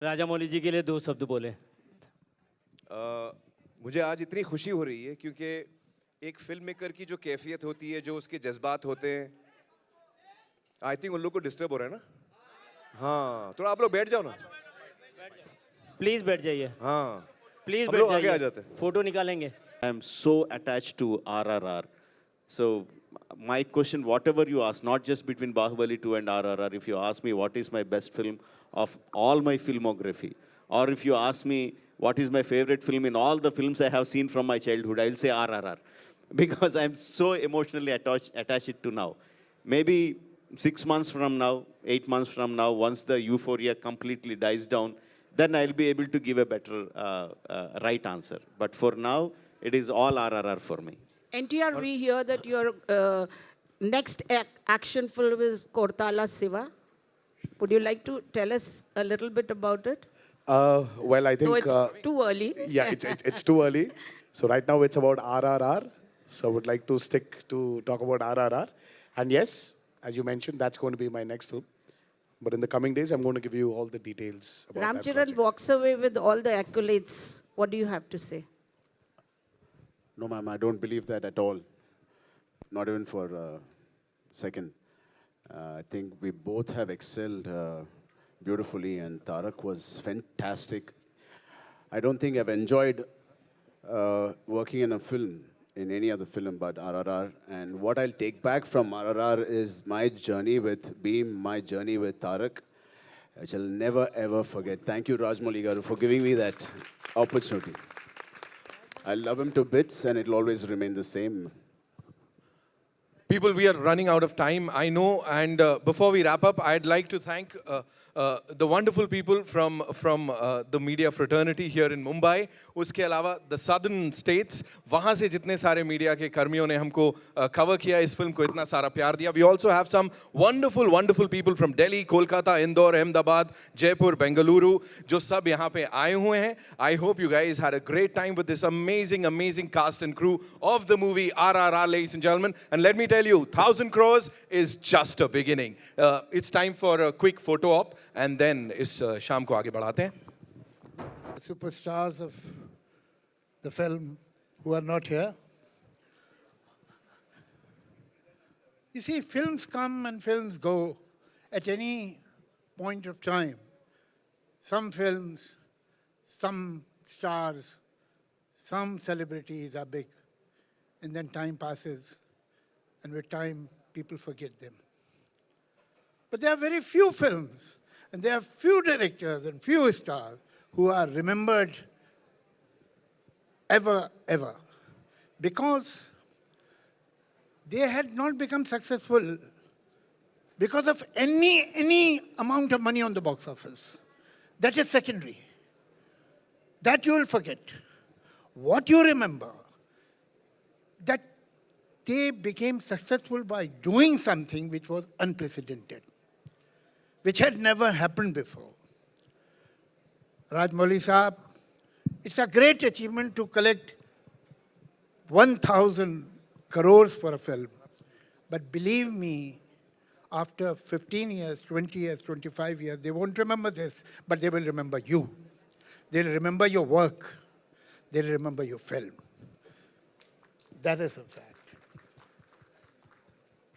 राजामौली जी के लिए 2 शब्द बोले। मुझे आज इतनी खुशी हो रही है क्योंकि एक फिल्म मेकर की जो कैफियत होती है, जो उसके जज्बात होते हैं, आई थिंक उन लोग को डिस्टर्ब हो रहा है ना। हाँ, थोड़ा आप लोग बैठ जाओ ना। प्लीज बैठ जाइए, हाँ, प्लीज हम बैठ लोग आगे आ जाइए, जाते हैं। फोटो निकालेंगे। I am so attached to RRR. So my question, whatever you ask, not just between Bahubali 2 and RRR, if you ask me what is my best film of all my filmography, or if you ask me what is my favorite film in all the films I have seen from my childhood, I'll say RRR. Because I'm so emotionally attached to now. Maybe 6 months from now, 8 months from now, once the euphoria completely dies down, then I'll be able to give a better right answer. But for now, it is all RRR for me. NTR, we hear that your next action film is Kortala Siva. Would you like to tell us a little bit about it? Well, I think Though it's too early. yeah, it's too early. So right now it's about RRR. So I would like to stick to talk about RRR. And yes, as you mentioned, that's going to be my next film. But in the coming days, I'm going to give you all the details about Ram that Charan project. walks away with all the accolades. What do you have to say? No, ma'am, I don't believe that at all. Not even for a second. I think we both have excelled beautifully, and Tarak was fantastic. I don't think I've enjoyed working in a film, in any other film but RRR. And what I'll take back from RRR is my journey with Beam, my journey with Tarak, which I'll never ever forget. Thank you, Rajmouli Garu, for giving me that opportunity. I love him to bits, and it'll always remain the same. People, we are running out of time, I know, and before we wrap up, I'd like to thank the wonderful people from the media fraternity here in Mumbai. उसके अलावा the southern states, वहाँ से जितने सारे media के कर्मियों ने हमको cover किया, इस फिल्म को इतना सारा प्यार दिया. We also have some wonderful people from Delhi, Kolkata, Indore, Ahmedabad, Jaipur, Bengaluru, जो सब यहाँ पे आए हुए हैं. I hope you guys had a great time with this amazing cast and crew of the movie RRR, ladies and gentlemen. And let me tell you, 1,000 crores is just a beginning. It's time for a quick photo op, and then इस शाम को आगे बढ़ाते हैं. Superstars of the film who are not here. You see, films come and films go at any point of time. Some films, some stars, some celebrities are big, and then time passes, and with time, people forget them. But there are very few films, and there are few directors and few stars who are remembered ever, because they had not become successful because of any amount of money on the box office. That is secondary. That you will forget. What you remember, that they became successful by doing something which was unprecedented, which had never happened before. Rajmouli Saab, it's a great achievement to collect 1,000 crores for a film. But believe me, after 15 years, 20 years, 25 years, they won't remember this, but they will remember you. They'll remember your work. They'll remember your film. That is a fact.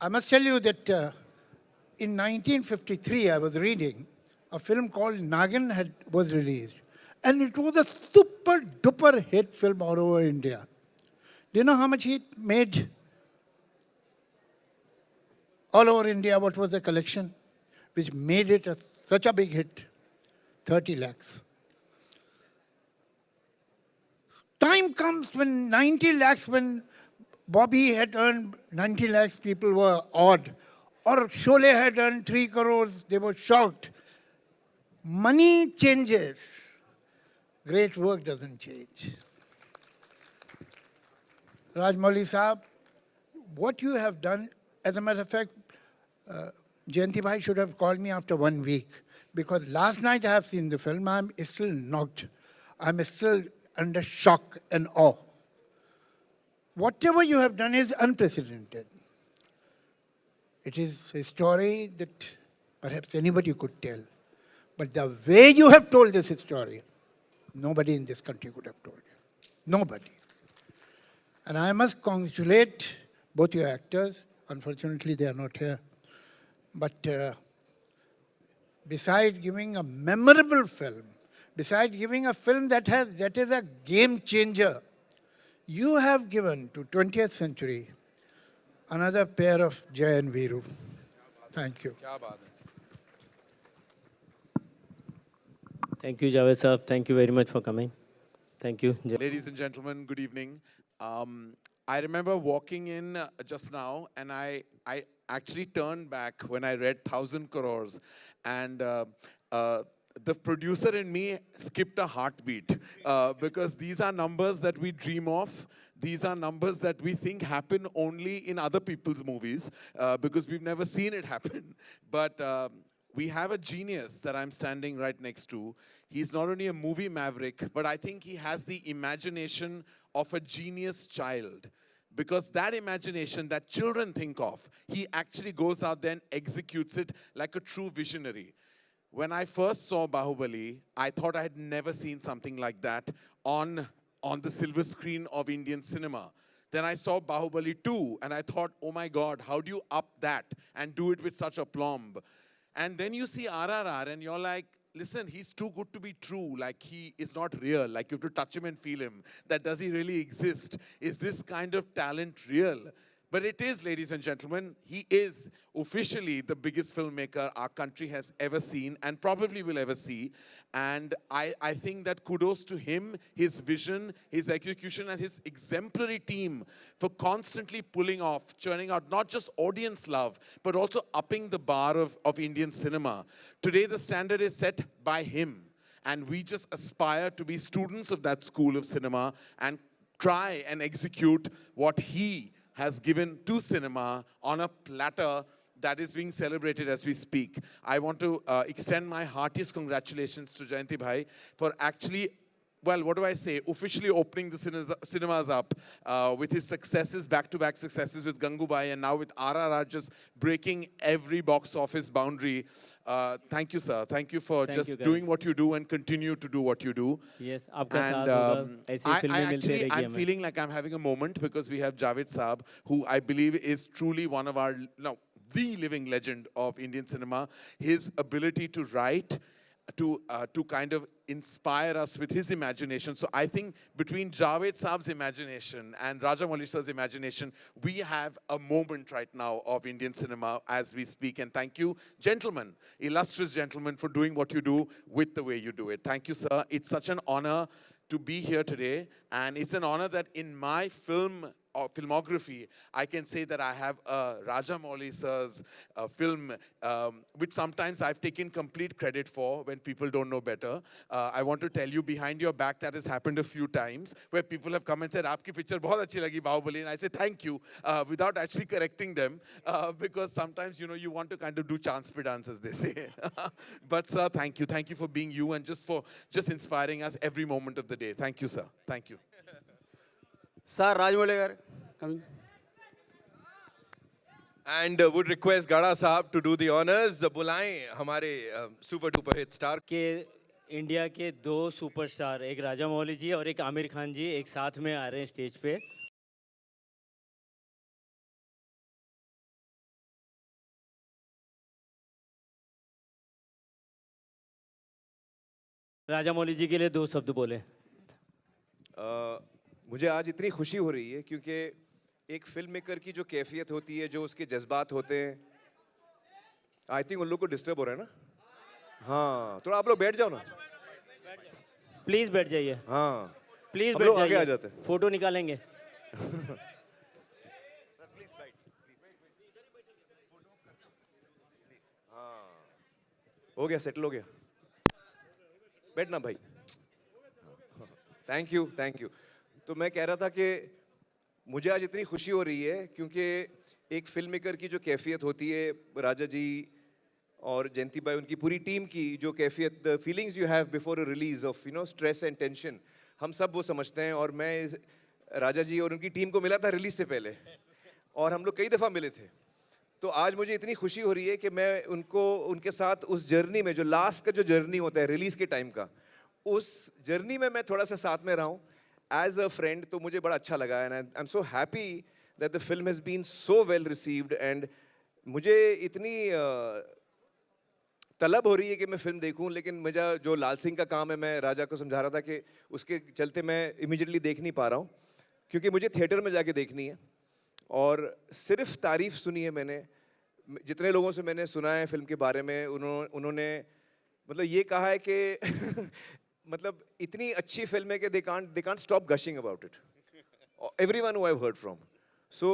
I must tell you that in 1953, I was reading, a film called Nagin was released. And it was a super duper hit film all over India. Do you know how much it made? All over India, what was the collection? Which made it such a big hit? 30 lakhs. Time comes when 90 lakhs, when Bobby had earned 90 lakhs, people were awed. Or Sholay had earned 3 crores, they were shocked. Money changes. Great work doesn't change. Rajmouli Saab, what you have done, as a matter of fact, Jayanti Bhai should have called me after 1 week, because last night I have seen the film, I'm still knocked. I'm still under shock and awe. Whatever you have done is unprecedented. It is a story that perhaps anybody could tell. But the way you have told this story, nobody in this country could have told you. Nobody. And I must congratulate both your actors. Unfortunately, they are not here. But besides giving a memorable film, besides giving a film that is a game changer, you have given to 20th century another pair of Jai and Veeru. Thank you. Thank you, Javed Saab. Thank you very much for coming. Thank you. Ladies and gentlemen, good evening. I remember walking in just now, and I actually turned back when I read 1,000 crores, and the producer in me skipped a heartbeat because these are numbers that we dream of. These are numbers that we think happen only in other people's movies because we've never seen it happen. But we have a genius that I'm standing right next to. He's not only a movie maverick, but I think he has the imagination of a genius child. Because that imagination that children think of, he actually goes out there and executes it like a true visionary. When I first saw Bahubali, I thought I had never seen something like that on the silver screen of Indian cinema. Then I saw Bahubali 2, and I thought, oh my God, how do you up that and do it with such aplomb? And then you see RRR, and you're like, listen, he's too good to be true. Like, he is not real. Like, you have to touch him and feel him. That does he really exist? Is this kind of talent real? But it is, ladies and gentlemen, he is officially the biggest filmmaker our country has ever seen and probably will ever see. And I think that kudos to him, his vision, his execution, and his exemplary team for constantly pulling off, churning out not just audience love, but also upping the bar of Indian cinema. Today, the standard is set by him. And we just aspire to be students of that school of cinema and try and execute what he has given to cinema on a platter that is being celebrated as we speak. I want to extend my heartiest congratulations to Jayanti Bhai for actually, well, what do I say, officially opening the cinemas up with his successes, back-to-back successes with Gangubai and now with RRR just breaking every box office boundary. Thank you, sir. Thank you for just doing what you do and continue to do what you do. Yes, आपका साथ होगा, ऐसी फिल्में मिलती रहेगी I'm हमें. feeling like I'm having a moment because we have Javed Saab, who I believe is truly one of our, no, the living legend of Indian cinema. His ability to write, to kind of inspire us with his imagination. So I think between Javed Saab's imagination and Rajamouli sir's imagination, we have a moment right now of Indian cinema as we speak. And thank you, gentlemen, illustrious gentlemen, for doing what you do with the way you do it. Thank you, sir. It's such an honor to be here today. And it's an honor that in my filmography, I can say that I have Rajamouli sir's film, which sometimes I've taken complete credit for when people don't know better. I want to tell you, behind your back, that has happened a few times, where people have come and said, "Aapki picture bahut achhi lagi, Bahubali," and I say, "Thank you," without actually correcting them, because sometimes, you know, you want to kind of do chance pe dance, as they say. But sir, thank you. Thank you for being you and for inspiring us every moment of the day. Thank you, sir. Thank you. Sir, Rajamouli garu coming. And would request Gada Saab to do the honors. बुलाएं हमारे super duper hit star. कि India के दो superstar, एक राजामौली जी और एक आमिर खान जी एक साथ में आ रहे हैं स्टेज पे. राजामौली जी के लिए दो शब्द बोले. मुझे आज इतनी खुशी हो रही है क्योंकि एक फिल्म मेकर की जो कैफियत होती है, जो उसके जज्बात होते हैं, आई थिंक उन लोग को डिस्टर्ब हो रहा है ना. हाँ, थोड़ा आप लोग बैठ जाओ ना. प्लीज बैठ जाइए. हाँ, प्लीज हम बैठ लोग आगे आ जाइए. जाते हैं. फोटो निकालेंगे. हो गया, सेटल हो गया. बैठना भाई. Thank you, thank you. तो मैं कह रहा था कि मुझे आज इतनी खुशी हो रही है क्योंकि एक फिल्म मेकर की जो कैफियत होती है, राजा जी और जयंती भाई, उनकी पूरी टीम की जो कैफियत, the feelings you have before a release of, you know, stress and tension, हम सब वो समझते हैं. और मैं राजा जी और उनकी टीम को मिला था रिलीज से पहले, और हम लोग कई दफ़ा मिले थे. तो आज मुझे इतनी खुशी हो रही है कि मैं उनको उनके साथ उस जर्नी में, जो लास्ट का जो जर्नी होता है रिलीज के टाइम का, उस जर्नी में मैं थोड़ा सा साथ में रहा हूँ एज अ फ्रेंड. तो मुझे बड़ा अच्छा लगा and I am so happy that the film has been so well received. And मुझे इतनी तलब हो रही है कि मैं फिल्म देखूं, लेकिन मेरा जो लाल सिंह का काम है, मैं राजा को समझा रहा था कि उसके चलते मैं इमीडिएटली देख नहीं पा रहा हूं, क्योंकि मुझे थिएटर में जाके देखनी है. और सिर्फ तारीफ सुनी है मैंने, जितने लोगों से मैंने सुना है फिल्म के बारे में, उन्होंने मतलब ये कहा है कि मतलब इतनी अच्छी फिल्म है कि they can't stop gushing about it. Everyone who I have heard from. So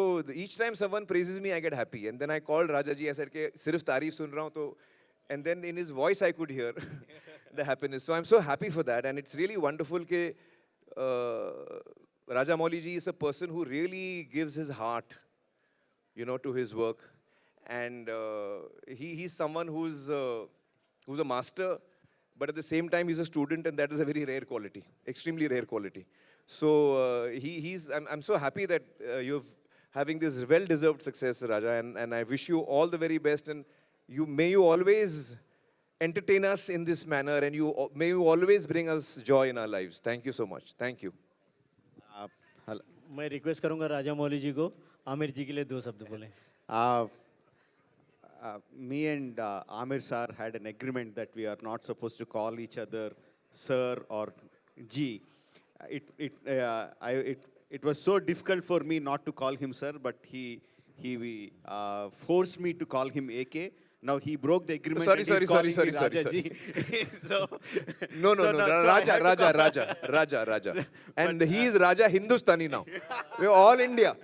each time someone praises me, I get happy. And then I called Raja ji. I said कि सिर्फ तारीफ सुन रहा हूँ तो, and then in his voice I could hear the happiness. So I'm so happy for that, and it's really wonderful कि Raja Mouli ji is a person who really gives his heart, you know, to his work, and he's someone who's a master, but at the same time he's a student, and that is a very rare quality, extremely rare quality. So I'm so happy that you're having this well-deserved success, Raja, and I wish you all the very best, and may you always entertain us in this manner, and may you always bring us joy in our lives. Thank you so much. Thank you. मैं request करूंगा राजा मौली जी को आमिर जी के लिए 2 शब्द बोलें. Me and Amir sir had an agreement that we are not supposed to call each other sir or G. It was so difficult for me not to call him sir, but he forced me to call him AK. Now he broke the agreement. Sorry. Raja ji. No, Raja. And he is Raja Hindustani now. We're all India.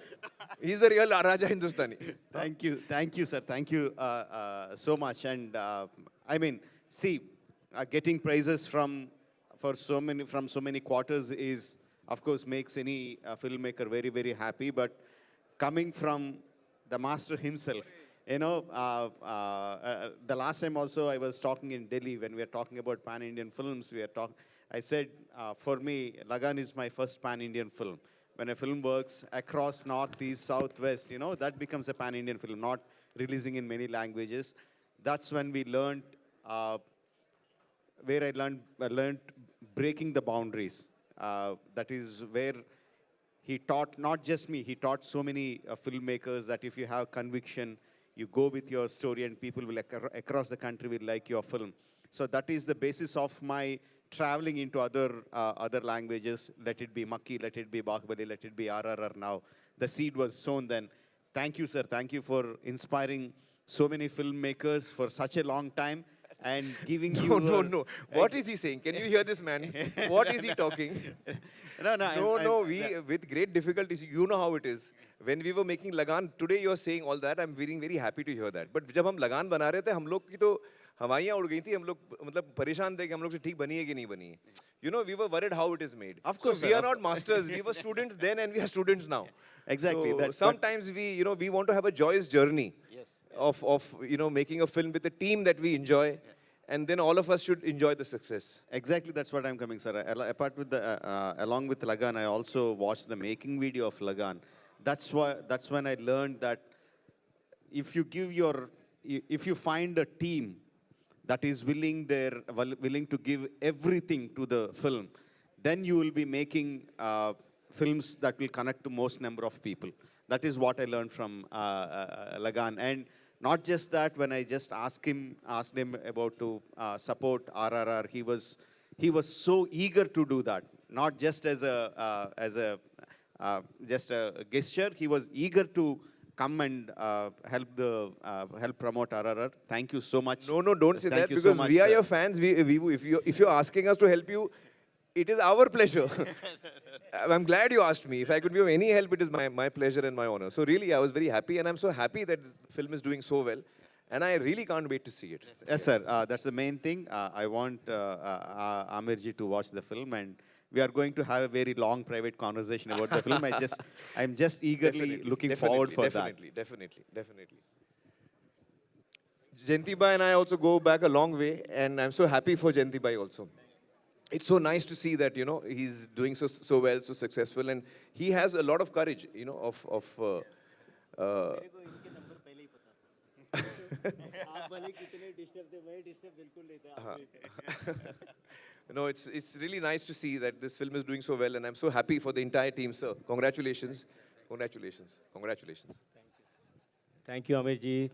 He's the real Raja Hindustani. Thank you, sir. Thank you so much. And I mean, see, getting praises from so many quarters is, of course, makes any filmmaker very, very happy. But coming from the master himself, you know, the last time also I was talking in Delhi when we were talking about pan-Indian films. I said, for me, Lagan is my first pan-Indian film. When a film works across north, east, south, west, you know, that becomes a pan-Indian film, not releasing in many languages. That's when we learned, where I learned breaking the boundaries. That is where he taught, not just me, he taught so many filmmakers that if you have conviction, you go with your story and people will across the country will like your film. So that is the basis of my traveling into other languages. Let it be Makki, let it be Bahubali, let it be RRR now. The seed was sown then. Thank you, sir. Thank you for inspiring so many filmmakers for such a long time and giving you... No. What is he saying? Can you hear this man? What is he talking? We, with great difficulties, you know how it is. When we were making Lagan, today you are saying all that, I'm very, very happy to hear that. But जब हम लगान बना रहे थे, हम लोग की तो हवाइयाँ उड़ गई थी, हम लोग मतलब परेशान थे कि हम लोग से ठीक बनी है कि नहीं बनी है. You know, we were worried how it is made. Of course, so we are not masters. We were students then and we are students now. Exactly. So sometimes we want to have a joyous journey of making a film with a team that we enjoy. And then all of us should enjoy the success. Exactly, that's what I'm coming, sir. Apart with along with Lagan, I also watched the making video of Lagan. That's when I learned that if you find a team that is willing to give everything to the film, then you will be making films that will connect to most number of people. That is what I learned from Lagan. And not just that, when I just asked him about to support RRR, he was so eager to do that. Not just as a gesture, he was eager to come and help promote RRR. Thank you so much. No, don't say Thank that you because so much, we are sir. your fans. If you're asking us to help you, it is our pleasure. I'm glad you asked me. If I could be of any help, it is my pleasure and my honor. So really, I was very happy, and I'm so happy that the film is doing so well. And I really can't wait to see it. Yes, sir. That's the main thing. I want Amir ji to watch the film, and we are going to have a very long private conversation about the film. I'm just eagerly looking forward for that. Definitely. Jayanti Bhai and I also go back a long way, and I'm so happy for Jayanti Bhai also. It's so nice to see that, he's doing so well, so successful, and he has a lot of courage, आप भले कितने disturb थे, मैं disturb बिल्कुल नहीं था, आप नहीं थे। No, it's really nice to see that this film is doing so well, and I'm so happy for the entire team, sir. Congratulations, congratulations, congratulations. Thank you, Amir ji.